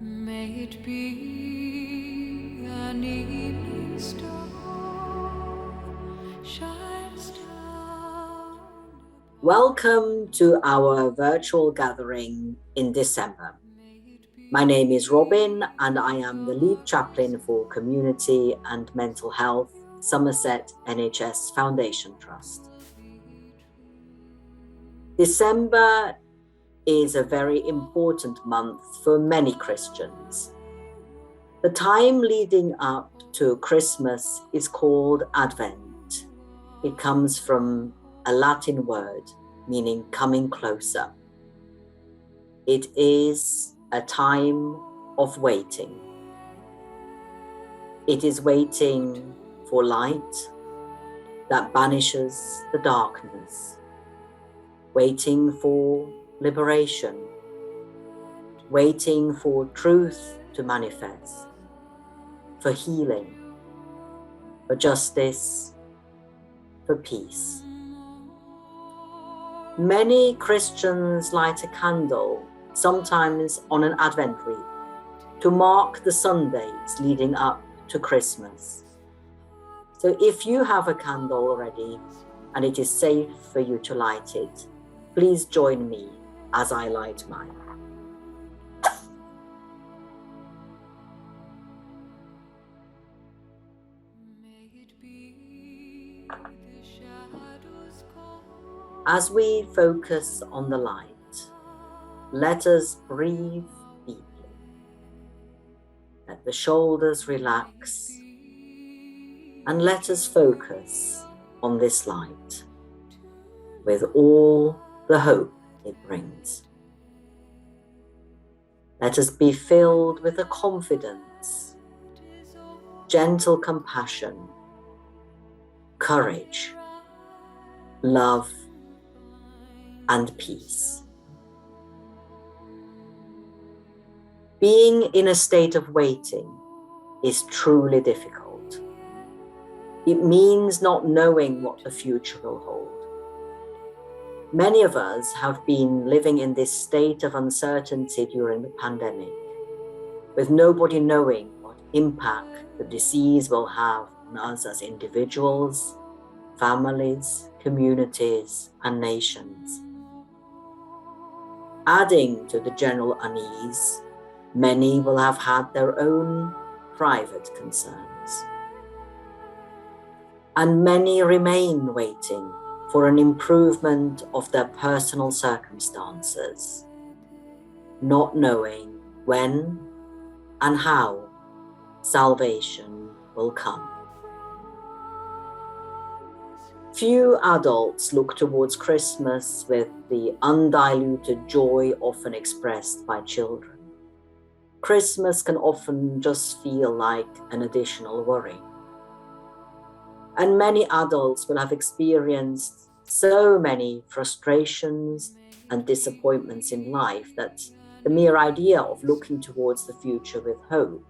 May it be an evening star shines down. Welcome to our virtual gathering in December. My name is Robin and I am the lead chaplain for Community and Mental Health, Somerset NHS Foundation Trust. December is a very important month for many Christians. The time leading up to Christmas is called Advent. It comes from a Latin word meaning coming closer. It is a time of waiting. It is waiting for light that banishes the darkness, waiting for liberation, waiting for truth to manifest, for healing, for justice, for peace. Many Christians light a candle, sometimes on an Advent wreath, to mark the Sundays leading up to Christmas. So if you have a candle already and it is safe for you to light it, please join me as I light mine. As we focus on the light, let us breathe deeply. Let the shoulders relax and let us focus on this light with all the hope it brings. Let us be filled with a confidence, gentle compassion, courage, love, and peace. Being in a state of waiting is truly difficult. It means not knowing what the future will hold. Many of us have been living in this state of uncertainty during the pandemic, with nobody knowing what impact the disease will have on us as individuals, families, communities, and nations. Adding to the general unease, many will have had their own private concerns. And many remain waiting for an improvement of their personal circumstances, not knowing when and how salvation will come. Few adults look towards Christmas with the undiluted joy often expressed by children. Christmas can often just feel like an additional worry. And many adults will have experienced so many frustrations and disappointments in life that the mere idea of looking towards the future with hope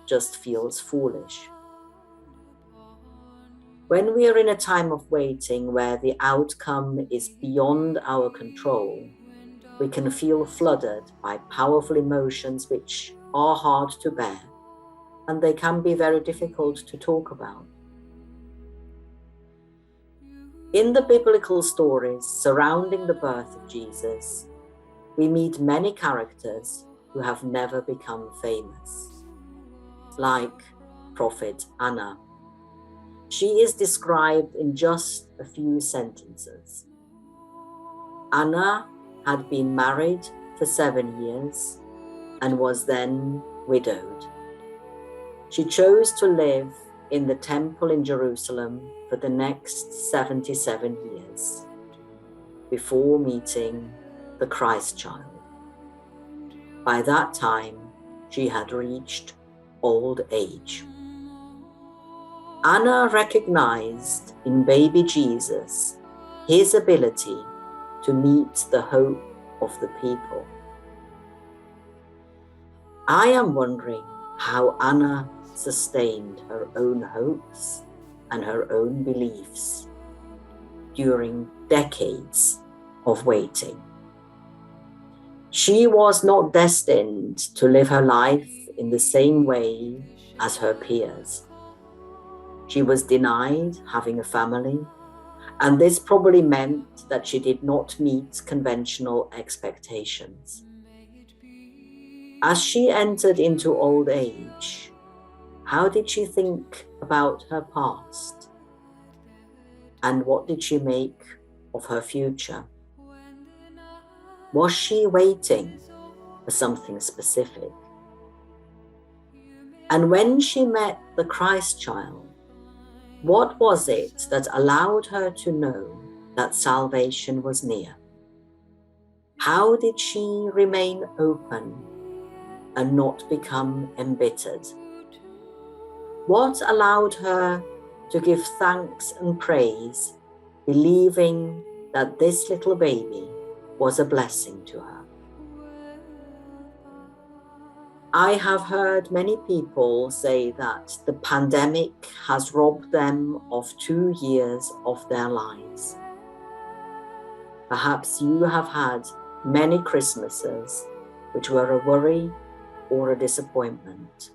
just feels foolish. When we are in a time of waiting where the outcome is beyond our control, we can feel flooded by powerful emotions which are hard to bear, and they can be very difficult to talk about. In the biblical stories surrounding the birth of Jesus, we meet many characters who have never become famous, like Prophet Anna. She is described in just a few sentences. Anna had been married for 7 years and was then widowed. She chose to live in the temple in Jerusalem for the next 77 years before meeting the Christ child. By that time, she had reached old age. Anna recognized in baby Jesus his ability to meet the hope of the people. I am wondering how Anna sustained her own hopes and her own beliefs during decades of waiting. She was not destined to live her life in the same way as her peers. She was denied having a family, and this probably meant that she did not meet conventional expectations. As she entered into old age, how did she think about her past? And what did she make of her future? Was she waiting for something specific? And when she met the Christ child, what was it that allowed her to know that salvation was near? How did she remain open and not become embittered? What allowed her to give thanks and praise, believing that this little baby was a blessing to her? I have heard many people say that the pandemic has robbed them of 2 years of their lives. Perhaps you have had many Christmases which were a worry or a disappointment.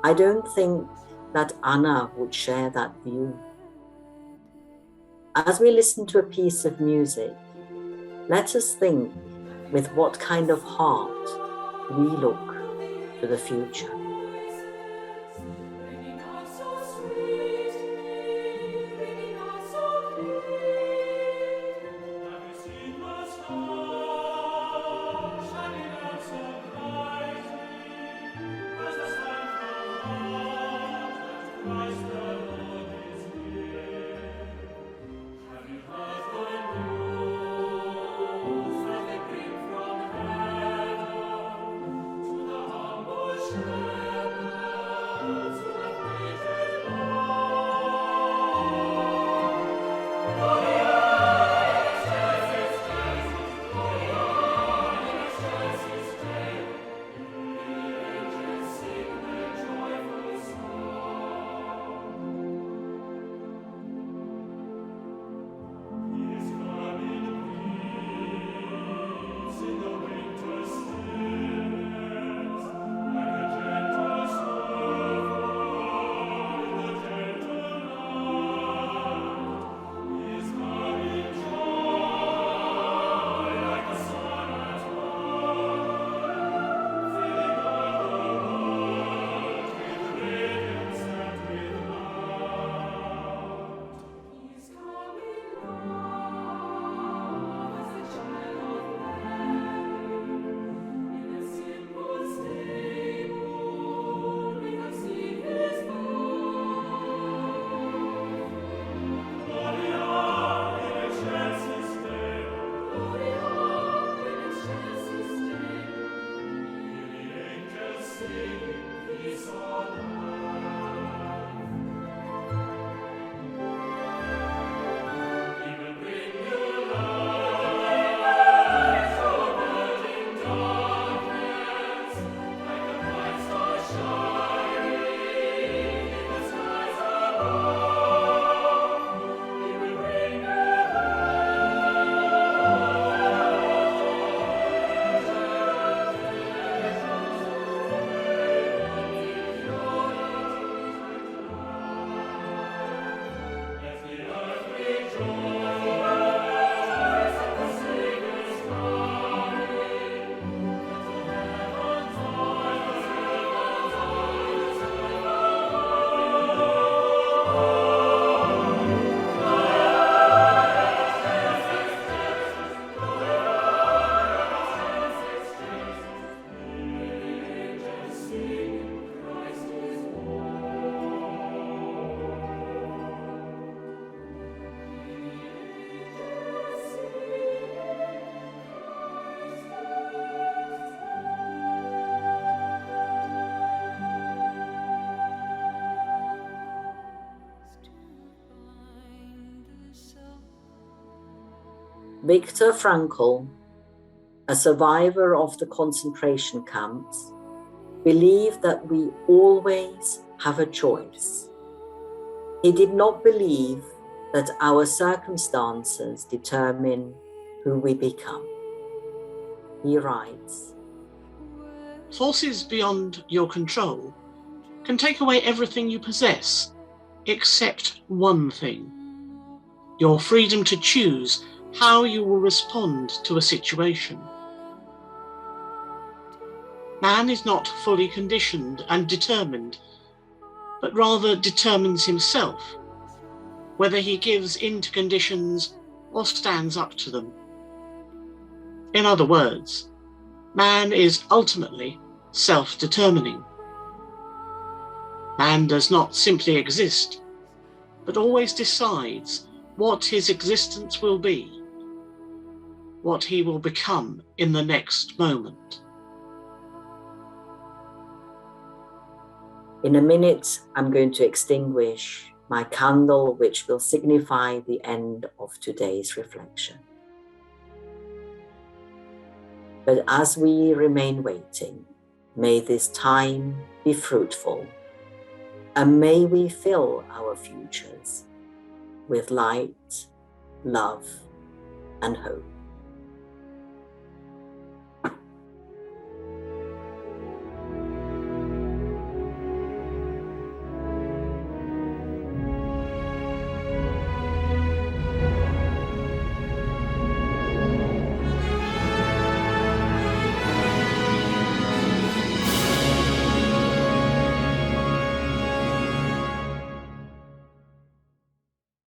I don't think that Anna would share that view. As we listen to a piece of music, let us think with what kind of heart we look to the future. Viktor Frankl, a survivor of the concentration camps, believed that we always have a choice. He did not believe that our circumstances determine who we become. He writes, "Forces beyond your control can take away everything you possess, except one thing: your freedom to choose how you will respond to a situation. Man is not fully conditioned and determined, but rather determines himself, whether he gives in to conditions or stands up to them. In other words, man is ultimately self-determining. Man does not simply exist, but always decides what his existence will be, what he will become in the next moment." In a minute, I'm going to extinguish my candle, which will signify the end of today's reflection. But as we remain waiting, may this time be fruitful, and may we fill our futures with light, love, and hope.